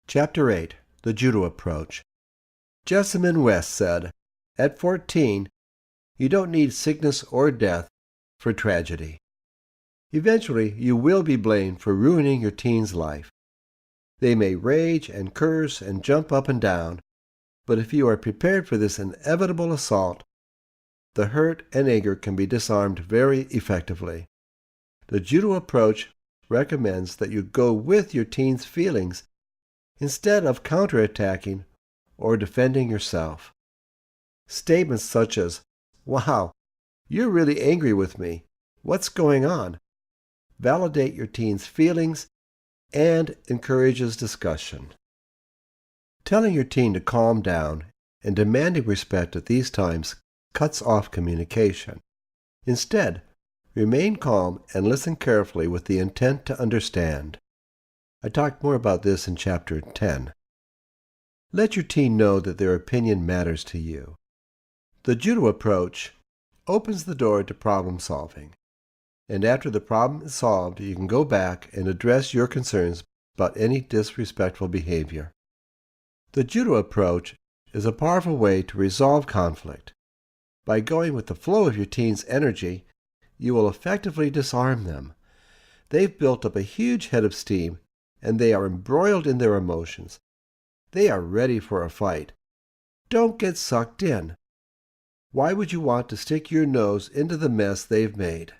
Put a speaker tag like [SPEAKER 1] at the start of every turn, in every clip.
[SPEAKER 1] Chapter 8, The Judo Approach. Jessamine West said, "At 14, you don't need sickness or death for tragedy. Eventually, you will be blamed for ruining your teen's life. They may rage and curse and jump up and down, but if you are prepared for this inevitable assault, the hurt and anger can be disarmed very effectively. The Judo Approach recommends that you go with your teen's feelings instead of counterattacking or defending yourself. Statements such as, 'Wow, you're really angry with me. What's going on?' validate your teen's feelings and encourages discussion. Telling your teen to calm down and demanding respect at these times cuts off communication. Instead, remain calm and listen carefully with the intent to understand. I talked more about this in Chapter 10. Let your teen know that their opinion matters to you. The Judo Approach opens the door to problem solving, and after the problem is solved, you can go back and address your concerns about any disrespectful behavior. The Judo Approach is a powerful way to resolve conflict. By going with the flow of your teen's energy, you will effectively disarm them. They've built up a huge head of steam, and they are embroiled in their emotions. They are ready for a fight. Don't get sucked in. Why would you want to stick your nose into the mess they've made?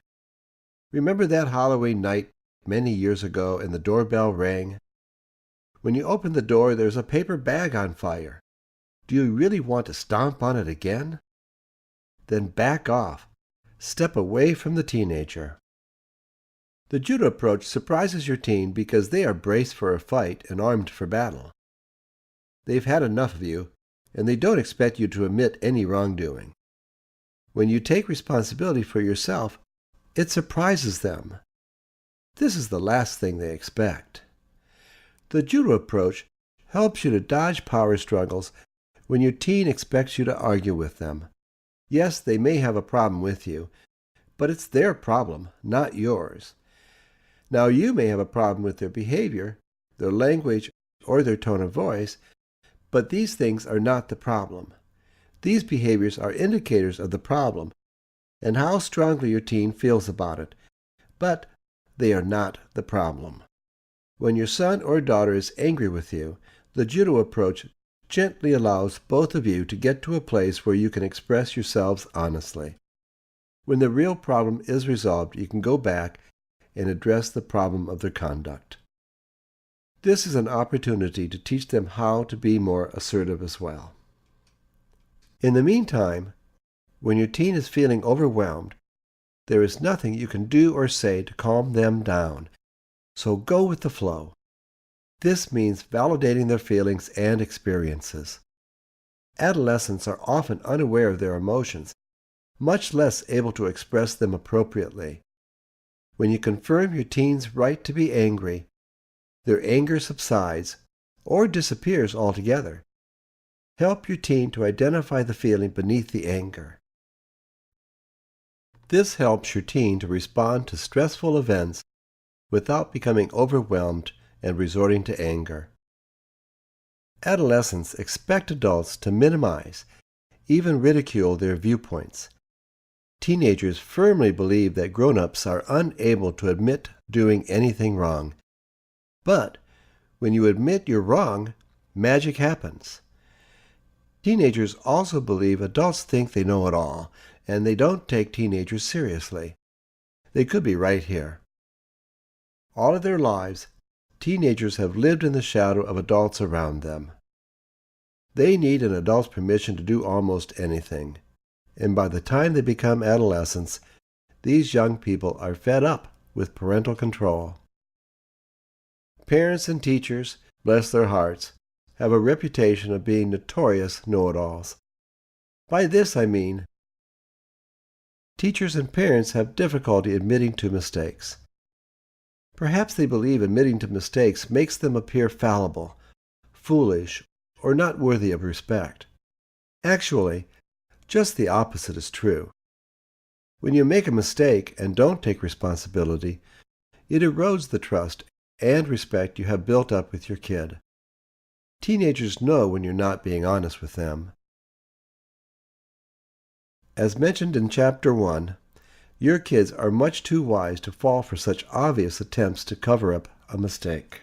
[SPEAKER 1] Remember that Halloween night many years ago and the doorbell rang? When you open the door, there's a paper bag on fire. Do you really want to stomp on it again? Then back off. Step away from the teenager. The Judo Approach surprises your teen because they are braced for a fight and armed for battle. They've had enough of you, and they don't expect you to admit any wrongdoing. When you take responsibility for yourself, it surprises them. This is the last thing they expect. The Judo Approach helps you to dodge power struggles when your teen expects you to argue with them. Yes, they may have a problem with you, but it's their problem, not yours. Now, you may have a problem with their behavior, their language, or their tone of voice, but these things are not the problem. These behaviors are indicators of the problem and how strongly your teen feels about it, but they are not the problem. When your son or daughter is angry with you, the Judo Approach gently allows both of you to get to a place where you can express yourselves honestly. When the real problem is resolved, you can go back and address the problem of their conduct. This is an opportunity to teach them how to be more assertive as well. In the meantime, when your teen is feeling overwhelmed, there is nothing you can do or say to calm them down, so go with the flow. This means validating their feelings and experiences. Adolescents are often unaware of their emotions, much less able to express them appropriately. When you confirm your teen's right to be angry, their anger subsides or disappears altogether. Help your teen to identify the feeling beneath the anger. This helps your teen to respond to stressful events without becoming overwhelmed and resorting to anger. Adolescents expect adults to minimize, even ridicule their viewpoints. Teenagers firmly believe that grown-ups are unable to admit doing anything wrong. But when you admit you're wrong, magic happens. Teenagers also believe adults think they know it all, and they don't take teenagers seriously. They could be right here. All of their lives, teenagers have lived in the shadow of adults around them. They need an adult's permission to do almost anything, and by the time they become adolescents, these young people are fed up with parental control. Parents and teachers, bless their hearts, have a reputation of being notorious know-it-alls. By this I mean, teachers and parents have difficulty admitting to mistakes. Perhaps they believe admitting to mistakes makes them appear fallible, foolish, or not worthy of respect. Actually, just the opposite is true. When you make a mistake and don't take responsibility, it erodes the trust and respect you have built up with your kid. Teenagers know when you're not being honest with them. As mentioned in Chapter 1, your kids are much too wise to fall for such obvious attempts to cover up a mistake.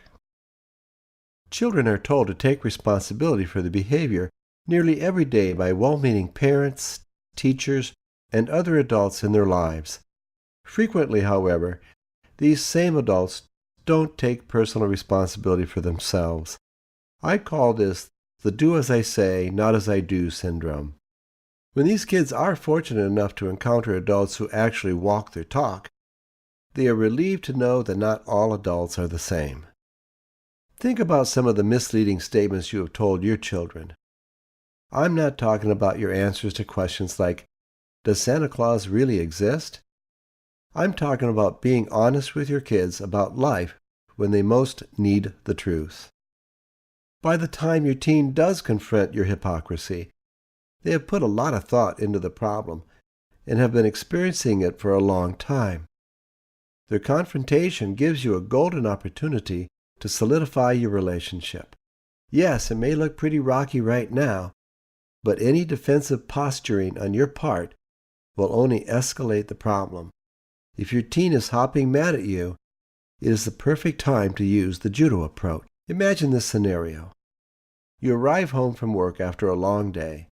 [SPEAKER 1] Children are told to take responsibility for the behavior nearly every day by well-meaning parents, teachers, and other adults in their lives. Frequently, however, these same adults don't take personal responsibility for themselves. I call this the do as I say, not as I do syndrome. When these kids are fortunate enough to encounter adults who actually walk their talk, they are relieved to know that not all adults are the same. Think about some of the misleading statements you have told your children. I'm not talking about your answers to questions like, does Santa Claus really exist? I'm talking about being honest with your kids about life when they most need the truth. By the time your teen does confront your hypocrisy, they have put a lot of thought into the problem and have been experiencing it for a long time. Their confrontation gives you a golden opportunity to solidify your relationship. Yes, it may look pretty rocky right now, but any defensive posturing on your part will only escalate the problem. If your teen is hopping mad at you, it is the perfect time to use the Judo approach. Imagine this scenario. You arrive home from work after a long day.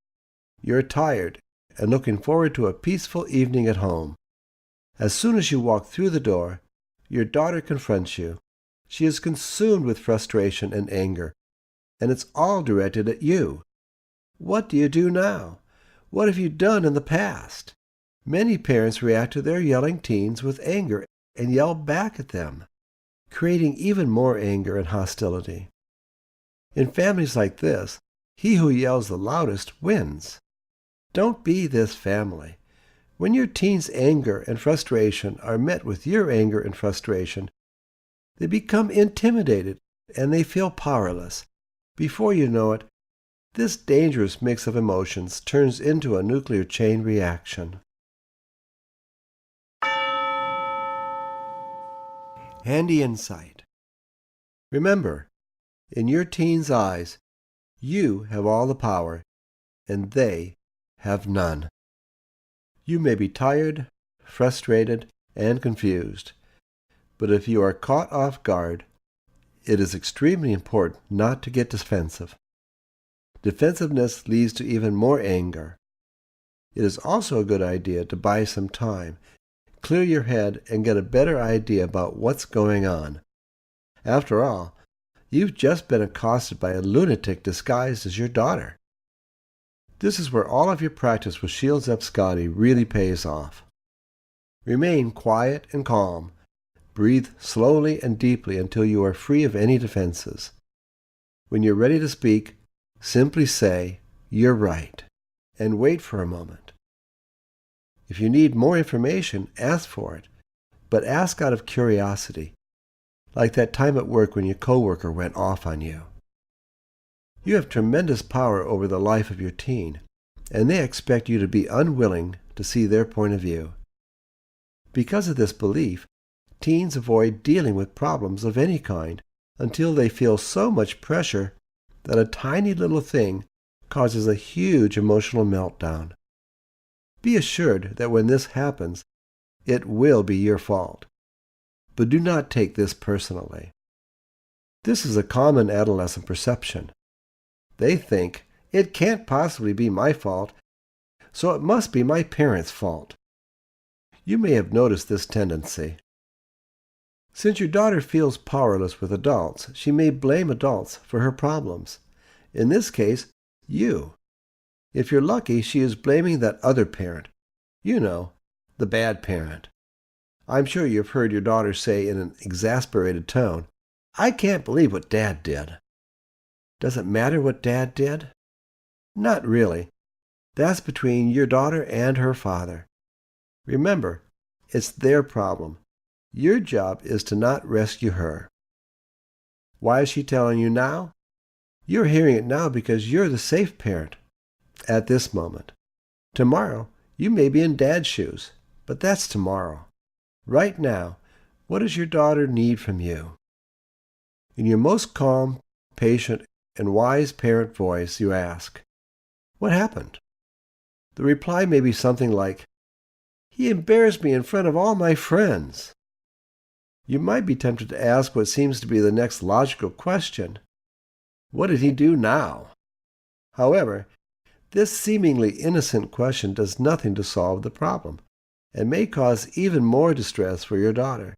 [SPEAKER 1] You're tired and looking forward to a peaceful evening at home. As soon as you walk through the door, your daughter confronts you. She is consumed with frustration and anger, and it's all directed at you. What do you do now? What have you done in the past? Many parents react to their yelling teens with anger and yell back at them, creating even more anger and hostility. In families like this, he who yells the loudest wins. Don't be this family. When your teen's anger and frustration are met with your anger and frustration, they become intimidated and they feel powerless. Before you know it, this dangerous mix of emotions turns into a nuclear chain reaction. Handy insight. Remember, in your teen's eyes, you have all the power, and they have none. You may be tired, frustrated, and confused, but if you are caught off guard, it is extremely important not to get defensive. Defensiveness leads to even more anger. It is also a good idea to buy some time, clear your head, and get a better idea about what's going on. After all, you've just been accosted by a lunatic disguised as your daughter. This is where all of your practice with Shields Up Scotty really pays off. Remain quiet and calm. Breathe slowly and deeply until you are free of any defenses. When you're ready to speak, simply say, "You're right," and wait for a moment. If you need more information, ask for it, but ask out of curiosity, like that time at work when your coworker went off on you. You have tremendous power over the life of your teen, and they expect you to be unwilling to see their point of view. Because of this belief, teens avoid dealing with problems of any kind until they feel so much pressure that a tiny little thing causes a huge emotional meltdown. Be assured that when this happens, it will be your fault. But do not take this personally. This is a common adolescent perception. They think, it can't possibly be my fault, so it must be my parents' fault. You may have noticed this tendency. Since your daughter feels powerless with adults, she may blame adults for her problems. In this case, you. If you're lucky, she is blaming that other parent. You know, the bad parent. I'm sure you've heard your daughter say in an exasperated tone, "I can't believe what Dad did." Does it matter what Dad did? Not really. That's between your daughter and her father. Remember, it's their problem. Your job is to not rescue her. Why is she telling you now? You're hearing it now because you're the safe parent at this moment. Tomorrow, you may be in Dad's shoes, but that's tomorrow. Right now, what does your daughter need from you? In your most calm, patient, and wise parent voice, you ask, "What happened?" The reply may be something like, "He embarrassed me in front of all my friends." You might be tempted to ask what seems to be the next logical question: what did he do now? However, this seemingly innocent question does nothing to solve the problem, and may cause even more distress for your daughter.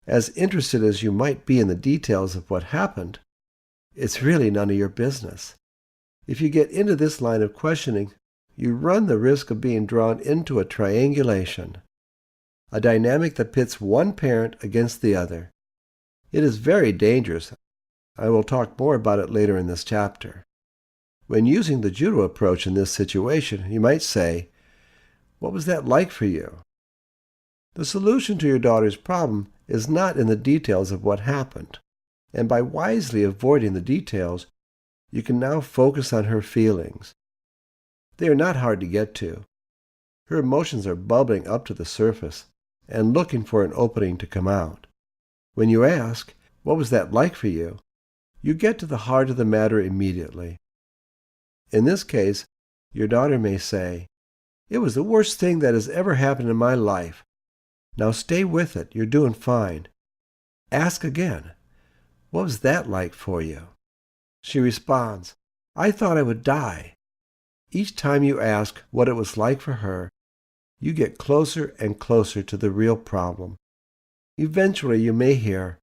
[SPEAKER 1] As interested as you might be in the details of what happened, it's really none of your business. If you get into this line of questioning, you run the risk of being drawn into a triangulation, a dynamic that pits one parent against the other. It is very dangerous. I will talk more about it later in this chapter. When using the Judo approach in this situation, you might say, "What was that like for you?" The solution to your daughter's problem is not in the details of what happened, and by wisely avoiding the details, you can now focus on her feelings. They are not hard to get to. Her emotions are bubbling up to the surface and looking for an opening to come out. When you ask, "What was that like for you?" you get to the heart of the matter immediately. In this case, your daughter may say, "It was the worst thing that has ever happened in my life." Now stay with it. You're doing fine. Ask again, "What was that like for you?" She responds, "I thought I would die." Each time you ask what it was like for her, you get closer and closer to the real problem. Eventually you may hear,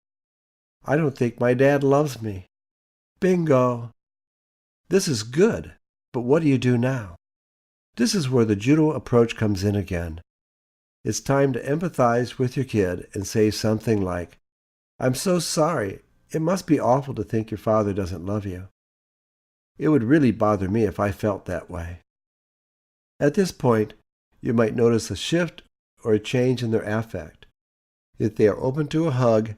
[SPEAKER 1] "I don't think my dad loves me." Bingo! This is good, but what do you do now? This is where the Judo approach comes in again. It's time to empathize with your kid and say something like, "I'm so sorry. It must be awful to think your father doesn't love you. It would really bother me if I felt that way." At this point, you might notice a shift or a change in their affect. If they are open to a hug,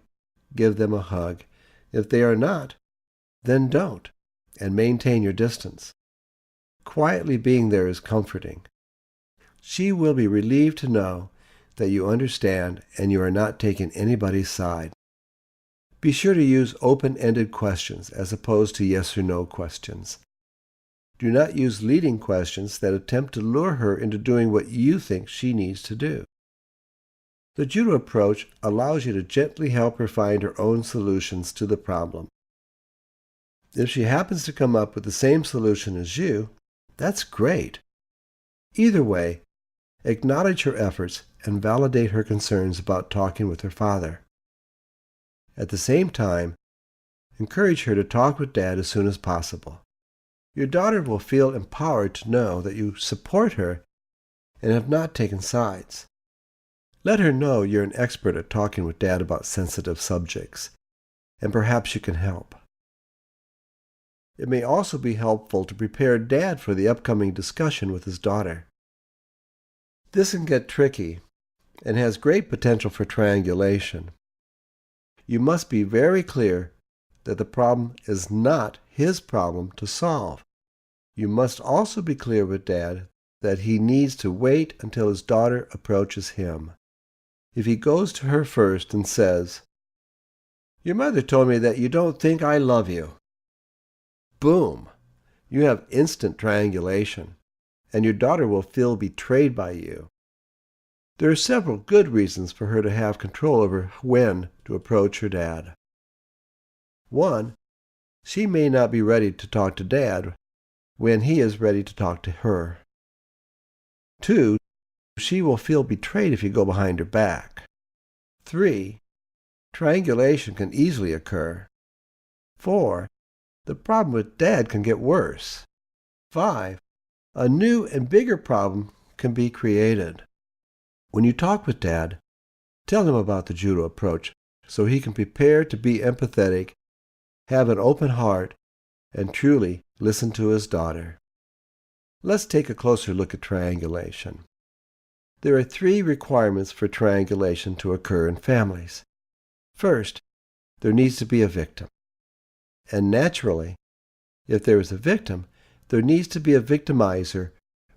[SPEAKER 1] give them a hug. If they are not, then don't, and maintain your distance. Quietly being there is comforting. She will be relieved to know that you understand and you are not taking anybody's side. Be sure to use open-ended questions as opposed to yes or no questions. Do not use leading questions that attempt to lure her into doing what you think she needs to do. The Judo approach allows you to gently help her find her own solutions to the problem. If she happens to come up with the same solution as you, that's great. Either way, acknowledge her efforts and validate her concerns about talking with her father. At the same time, encourage her to talk with Dad as soon as possible. Your daughter will feel empowered to know that you support her and have not taken sides. Let her know you're an expert at talking with Dad about sensitive subjects, and perhaps you can help. It may also be helpful to prepare Dad for the upcoming discussion with his daughter. This can get tricky and has great potential for triangulation. You must be very clear that the problem is not his problem to solve. You must also be clear with Dad that he needs to wait until his daughter approaches him. If he goes to her first and says, "Your mother told me that you don't think I love you," boom! You have instant triangulation, and your daughter will feel betrayed by you. There are several good reasons for her to have control over when to approach her dad. 1. She may not be ready to talk to Dad when he is ready to talk to her. 2. She will feel betrayed if you go behind her back. 3. Triangulation can easily occur. 4. The problem with Dad can get worse. 5. A new and bigger problem can be created. When you talk with Dad, tell him about the Judo approach so he can prepare to be empathetic, have an open heart, and truly listen to his daughter. Let's take a closer look at triangulation. There are 3 requirements for triangulation to occur in families. First, there needs to be a victim. And naturally, if there is a victim, there needs to be a victimizer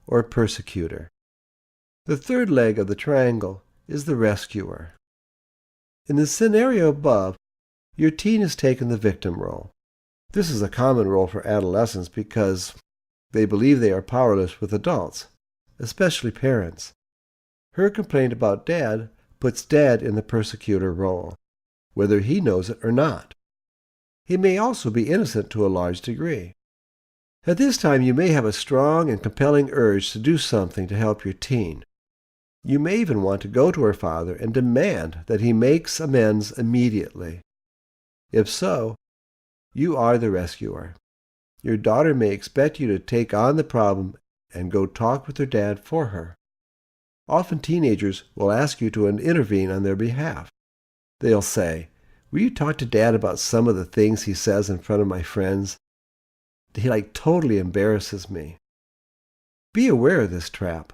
[SPEAKER 1] or persecutor. The third leg of the triangle is the rescuer. In the scenario above, your teen has taken the victim role. This is a common role for adolescents because they believe they are powerless with adults, especially parents. Her complaint about Dad puts Dad in the persecutor role, whether he knows it or not. He may also be innocent to a large degree. At this time, you may have a strong and compelling urge to do something to help your teen. You may even want to go to her father and demand that he makes amends immediately. If so, you are the rescuer. Your daughter may expect you to take on the problem and go talk with her dad for her. Often teenagers will ask you to intervene on their behalf. They'll say, "Will you talk to Dad about some of the things he says in front of my friends? He totally embarrasses me." Be aware of this trap.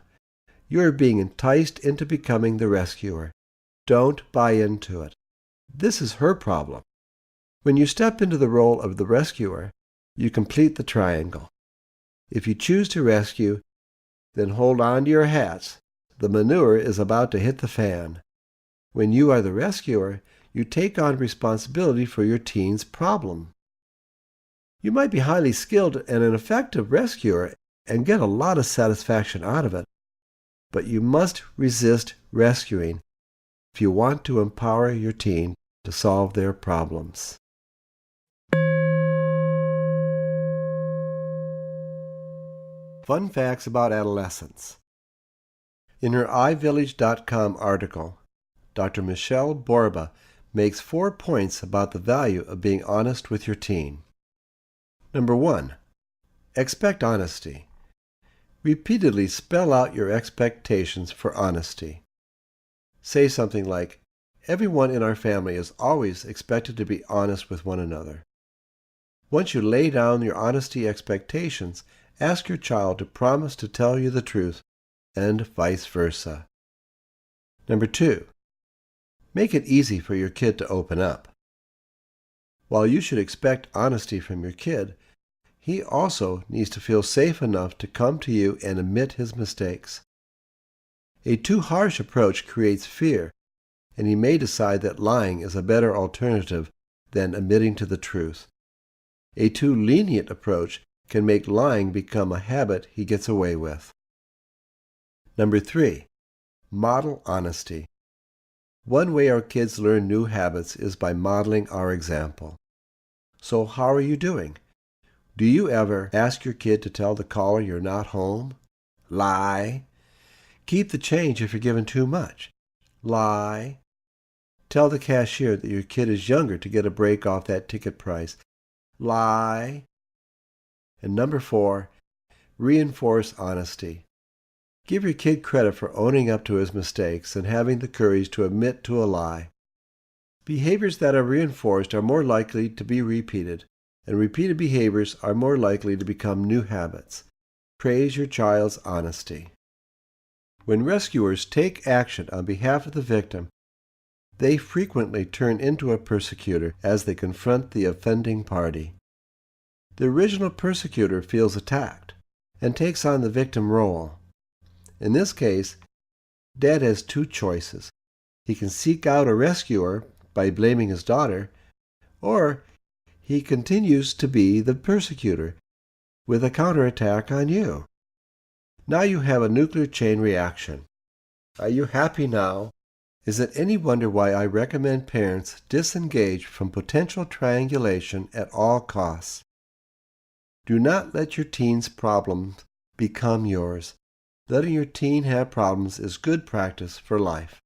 [SPEAKER 1] You are being enticed into becoming the rescuer. Don't buy into it. This is her problem. When you step into the role of the rescuer, you complete the triangle. If you choose to rescue, then hold on to your hats. The manure is about to hit the fan. When you are the rescuer, you take on responsibility for your teen's problem. You might be highly skilled and an effective rescuer and get a lot of satisfaction out of it, but you must resist rescuing if you want to empower your teen to solve their problems. Fun facts about adolescence. In her iVillage.com article, Dr. Michelle Borba makes 4 points about the value of being honest with your teen. Number 1. Expect honesty. Repeatedly spell out your expectations for honesty. Say something like, "Everyone in our family is always expected to be honest with one another." Once you lay down your honesty expectations, ask your child to promise to tell you the truth, and vice versa. Number 2. Make it easy for your kid to open up. While you should expect honesty from your kid, he also needs to feel safe enough to come to you and admit his mistakes. A too harsh approach creates fear, and he may decide that lying is a better alternative than admitting to the truth. A too lenient approach can make lying become a habit he gets away with. Number 3. Model honesty. One way our kids learn new habits is by modeling our example. So how are you doing? Do you ever ask your kid to tell the caller you're not home? Lie. Keep the change if you're given too much. Lie. Tell the cashier that your kid is younger to get a break off that ticket price. Lie. And number 4, reinforce honesty. Give your kid credit for owning up to his mistakes and having the courage to admit to a lie. Behaviors that are reinforced are more likely to be repeated, and repeated behaviors are more likely to become new habits. Praise your child's honesty. When rescuers take action on behalf of the victim, they frequently turn into a persecutor as they confront the offending party. The original persecutor feels attacked and takes on the victim role. In this case, Dad has 2 choices. He can seek out a rescuer by blaming his daughter, or he continues to be the persecutor with a counterattack on you. Now you have a nuclear chain reaction. Are you happy now? Is it any wonder why I recommend parents disengage from potential triangulation at all costs? Do not let your teen's problems become yours. Letting your teen have problems is good practice for life.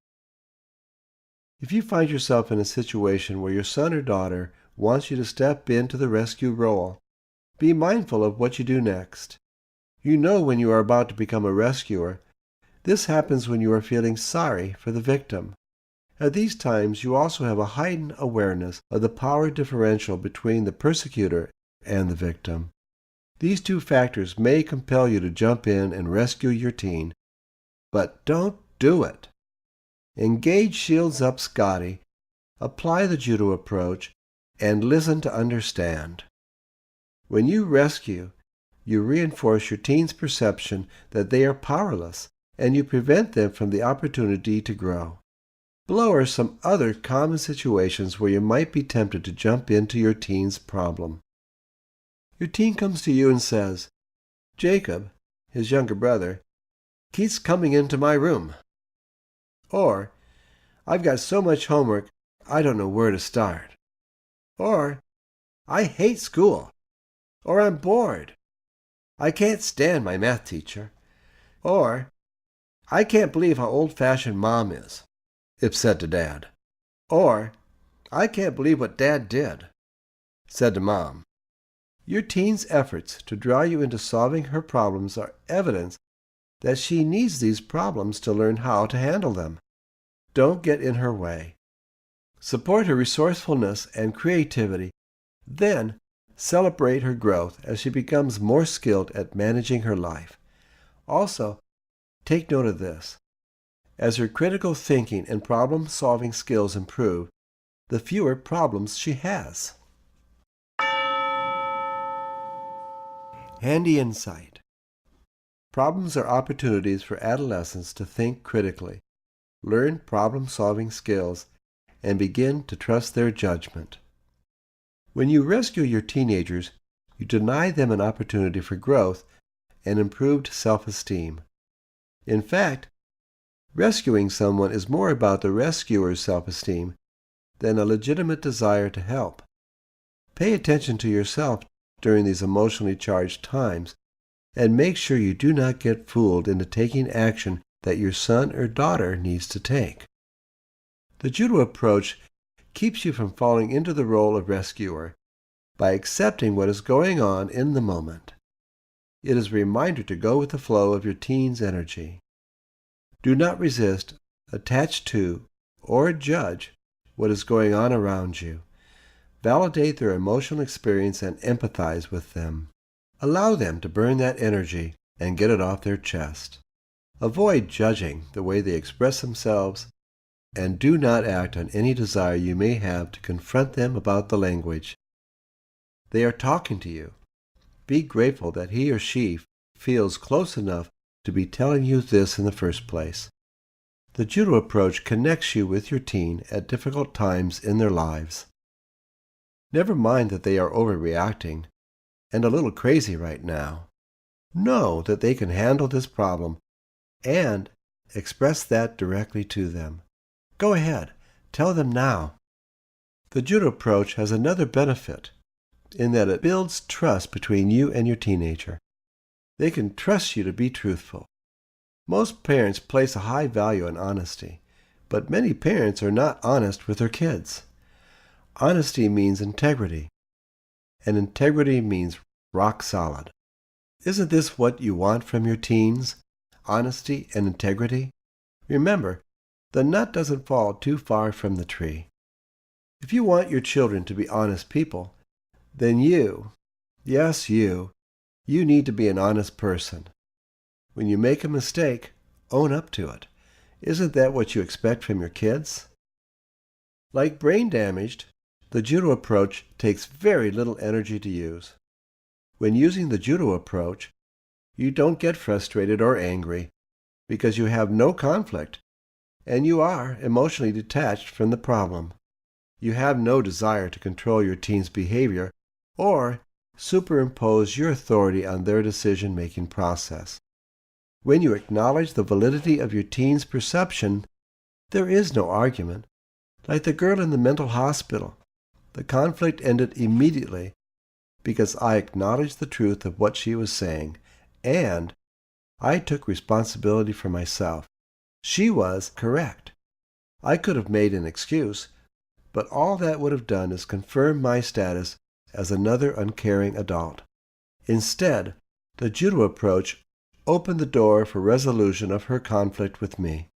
[SPEAKER 1] If you find yourself in a situation where your son or daughter wants you to step into the rescue role, be mindful of what you do next. You know when you are about to become a rescuer. This happens when you are feeling sorry for the victim. At these times, you also have a heightened awareness of the power differential between the persecutor and the victim. These 2 factors may compel you to jump in and rescue your teen, but don't do it. Engage Shields Up Scotty, apply the Judo approach, and listen to understand. When you rescue, you reinforce your teen's perception that they are powerless, and you prevent them from the opportunity to grow. Below are some other common situations where you might be tempted to jump into your teen's problem. Your teen comes to you and says, Jacob, his younger brother, keeps coming into my room. Or, I've got so much homework, I don't know where to start. Or, I hate school. Or I'm bored. I can't stand my math teacher. Or, I can't believe how old-fashioned Mom is, if said to Dad. Or, I can't believe what Dad did, said to Mom. Your teen's efforts to draw you into solving her problems are evidence that she needs these problems to learn how to handle them. Don't get in her way. Support her resourcefulness and creativity, then celebrate her growth as she becomes more skilled at managing her life. Also, take note of this. As her critical thinking and problem-solving skills improve, the fewer problems she has. Handy insight. Problems are opportunities for adolescents to think critically, learn problem-solving skills, and begin to trust their judgment. When you rescue your teenagers, you deny them an opportunity for growth and improved self-esteem. In fact, rescuing someone is more about the rescuer's self-esteem than a legitimate desire to help. Pay attention to yourself during these emotionally charged times, and make sure you do not get fooled into taking action that your son or daughter needs to take. The Judo approach keeps you from falling into the role of rescuer by accepting what is going on in the moment. It is a reminder to go with the flow of your teen's energy. Do not resist, attach to, or judge what is going on around you. Validate their emotional experience and empathize with them. Allow them to burn that energy and get it off their chest. Avoid judging the way they express themselves, and do not act on any desire you may have to confront them about the language. They are talking to you. Be grateful that he or she feels close enough to be telling you this in the first place. The Judo approach connects you with your teen at difficult times in their lives. Never mind that they are overreacting and a little crazy right now. Know that they can handle this problem and express that directly to them. Go ahead, tell them now. The Judo approach has another benefit in that it builds trust between you and your teenager. They can trust you to be truthful. Most parents place a high value on honesty, but many parents are not honest with their kids. Honesty means integrity, and integrity means rock solid. Isn't this what you want from your teens? Honesty and integrity? Remember, the nut doesn't fall too far from the tree. If you want your children to be honest people, then you, yes you need to be an honest person. When you make a mistake, own up to it. Isn't that what you expect from your kids? Like brain damaged, the Judo approach takes very little energy to use. When using the Judo approach, you don't get frustrated or angry because you have no conflict and you are emotionally detached from the problem. You have no desire to control your teen's behavior or superimpose your authority on their decision-making process. When you acknowledge the validity of your teen's perception, there is no argument. Like the girl in the mental hospital, the conflict ended immediately because I acknowledged the truth of what she was saying, and I took responsibility for myself. She was correct. I could have made an excuse, but all that would have done is confirm my status as another uncaring adult. Instead, the Judo approach opened the door for resolution of her conflict with me.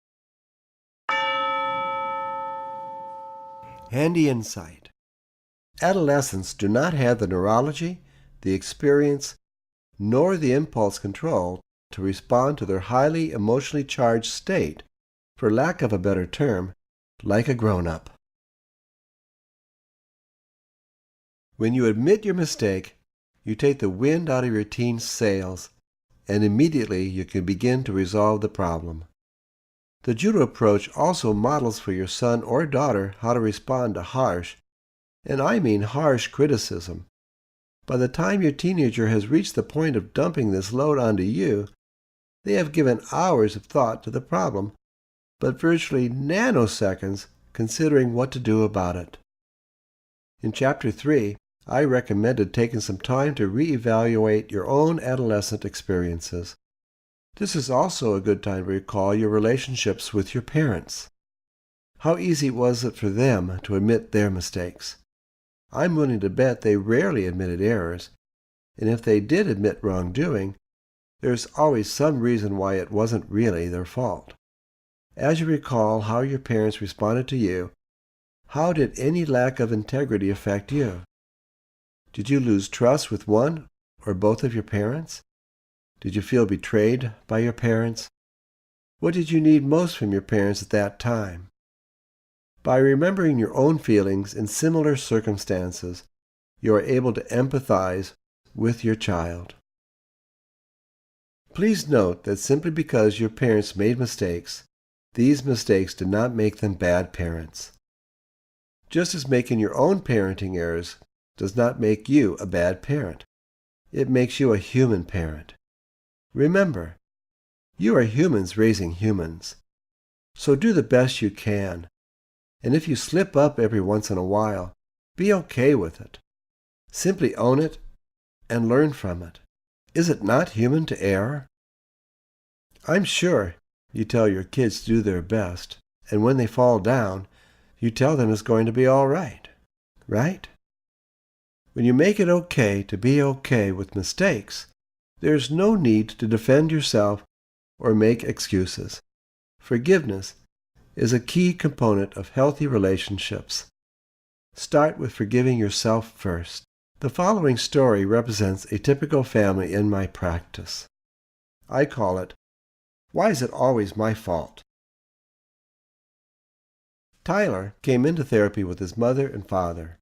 [SPEAKER 1] Handy insight. Adolescents do not have the neurology, the experience, nor the impulse control to respond to their highly emotionally charged state, for lack of a better term, like a grown-up. When you admit your mistake, you take the wind out of your teen's sails, and immediately you can begin to resolve the problem. The Judo approach also models for your son or daughter how to respond to harsh, and I mean harsh, criticism. By the time your teenager has reached the point of dumping this load onto you, they have given hours of thought to the problem, but virtually nanoseconds considering what to do about it. In Chapter 3, I recommended taking some time to reevaluate your own adolescent experiences. This is also a good time to recall your relationships with your parents. How easy was it for them to admit their mistakes? I'm willing to bet they rarely admitted errors, and if they did admit wrongdoing, there's always some reason why it wasn't really their fault. As you recall how your parents responded to you, how did any lack of integrity affect you? Did you lose trust with one or both of your parents? Did you feel betrayed by your parents? What did you need most from your parents at that time? By remembering your own feelings in similar circumstances, you are able to empathize with your child. Please note that simply because your parents made mistakes, these mistakes did not make them bad parents. Just as making your own parenting errors does not make you a bad parent, it makes you a human parent. Remember, you are humans raising humans, so do the best you can. And if you slip up every once in a while, be okay with it. Simply own it and learn from it. Is it not human to err? I'm sure you tell your kids to do their best, and when they fall down, you tell them it's going to be all right, right? When you make it okay to be okay with mistakes, there's no need to defend yourself or make excuses. Forgiveness is a key component of healthy relationships. Start with forgiving yourself first. The following story represents a typical family in my practice. I call it, "Why is it always my fault?" Tyler came into therapy with his mother and father.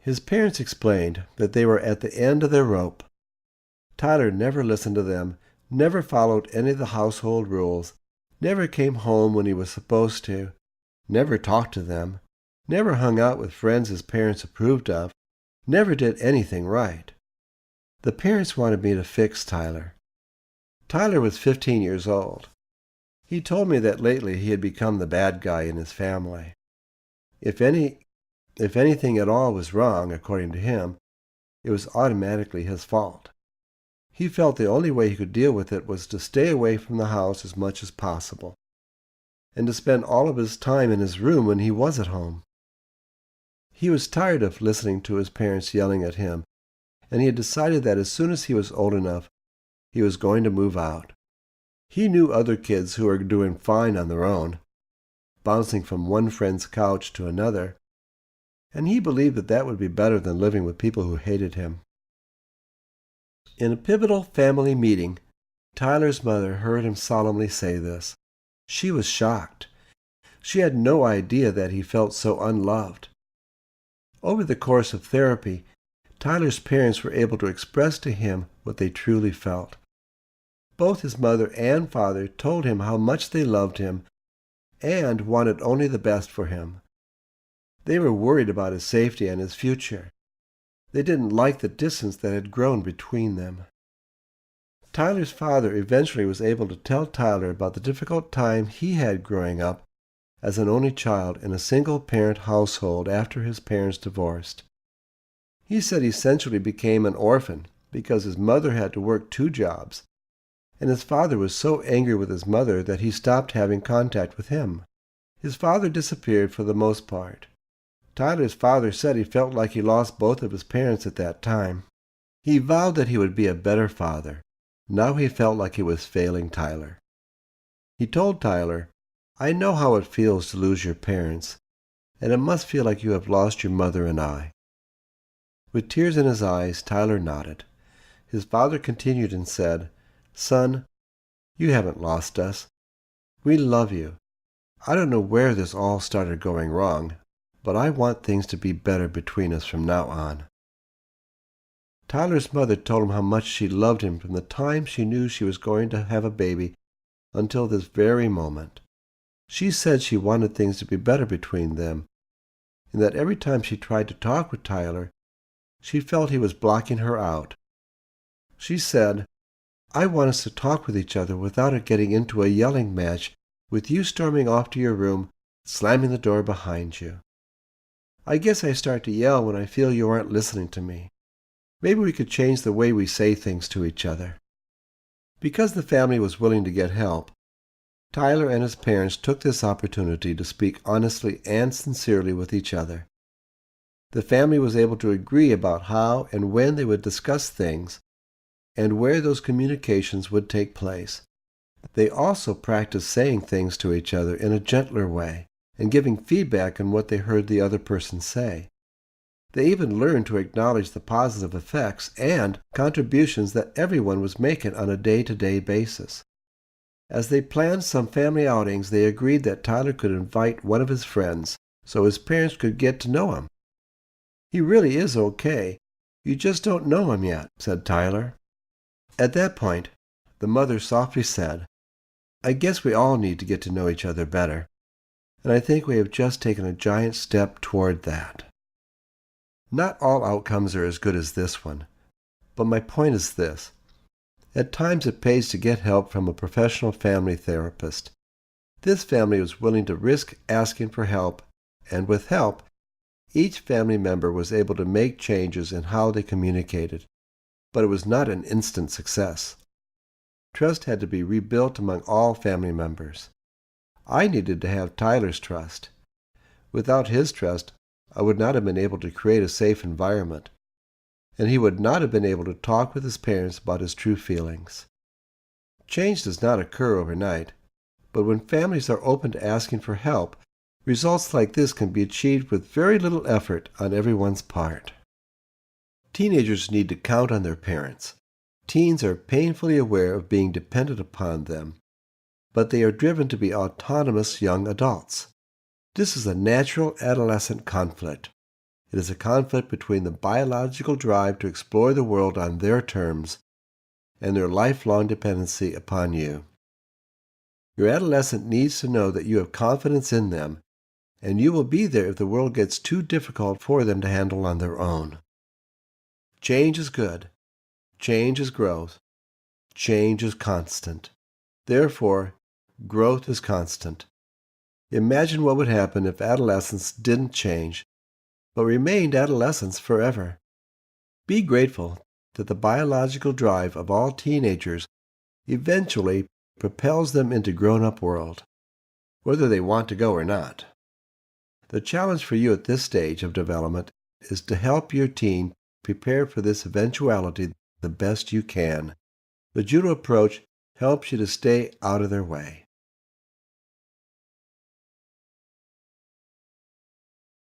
[SPEAKER 1] His parents explained that they were at the end of their rope. Tyler never listened to them, never followed any of the household rules, never came home when he was supposed to, never talked to them, never hung out with friends his parents approved of, never did anything right. The parents wanted me to fix Tyler. Tyler was 15 years old. He told me that lately he had become the bad guy in his family. If anything at all was wrong, according to him, it was automatically his fault. He felt the only way he could deal with it was to stay away from the house as much as possible, and to spend all of his time in his room when he was at home. He was tired of listening to his parents yelling at him, and he had decided that as soon as he was old enough, he was going to move out. He knew other kids who were doing fine on their own, bouncing from one friend's couch to another, and he believed that that would be better than living with people who hated him. In a pivotal family meeting, Tyler's mother heard him solemnly say this. She was shocked. She had no idea that he felt so unloved. Over the course of therapy, Tyler's parents were able to express to him what they truly felt. Both his mother and father told him how much they loved him and wanted only the best for him. They were worried about his safety and his future. They didn't like the distance that had grown between them. Tyler's father eventually was able to tell Tyler about the difficult time he had growing up as an only child in a single-parent household after his parents divorced. He said he essentially became an orphan because his mother had to work 2 jobs, and his father was so angry with his mother that he stopped having contact with him. His father disappeared for the most part. Tyler's father said he felt like he lost both of his parents at that time. He vowed that he would be a better father. Now he felt like he was failing Tyler. He told Tyler, "I know how it feels to lose your parents, and it must feel like you have lost your mother and I." With tears in his eyes, Tyler nodded. His father continued and said, "Son, you haven't lost us. We love you. I don't know where this all started going wrong, but I want things to be better between us from now on." Tyler's mother told him how much she loved him from the time she knew she was going to have a baby until this very moment. She said she wanted things to be better between them, and that every time she tried to talk with Tyler, she felt he was blocking her out. She said, "I want us to talk with each other without it getting into a yelling match with you storming off to your room, slamming the door behind you. I guess I start to yell when I feel you aren't listening to me. Maybe we could change the way we say things to each other." Because the family was willing to get help, Tyler and his parents took this opportunity to speak honestly and sincerely with each other. The family was able to agree about how and when they would discuss things and where those communications would take place. They also practiced saying things to each other in a gentler way and giving feedback on what they heard the other person say. They even learned to acknowledge the positive effects and contributions that everyone was making on a day-to-day basis. As they planned some family outings, they agreed that Tyler could invite one of his friends so his parents could get to know him. "He really is okay. You just don't know him yet," said Tyler. At that point, the mother softly said, "I guess we all need to get to know each other better, and I think we have just taken a giant step toward that." Not all outcomes are as good as this one, but my point is this. At times it pays to get help from a professional family therapist. This family was willing to risk asking for help, and with help, each family member was able to make changes in how they communicated, but it was not an instant success. Trust had to be rebuilt among all family members. I needed to have Tyler's trust. Without his trust, I would not have been able to create a safe environment, and he would not have been able to talk with his parents about his true feelings. Change does not occur overnight, but when families are open to asking for help, results like this can be achieved with very little effort on everyone's part. Teenagers need to count on their parents. Teens are painfully aware of being dependent upon them, but they are driven to be autonomous young adults. This is a natural adolescent conflict. It is a conflict between the biological drive to explore the world on their terms and their lifelong dependency upon you. Your adolescent needs to know that you have confidence in them, and you will be there if the world gets too difficult for them to handle on their own. Change is good. Change is growth. Change is constant. Therefore, growth is constant. Imagine what would happen if adolescents didn't change, but remained adolescents forever. Be grateful that the biological drive of all teenagers eventually propels them into grown-up world, whether they want to go or not. The challenge for you at this stage of development is to help your teen prepare for this eventuality the best you can. The Judo Approach helps you to stay out of their way.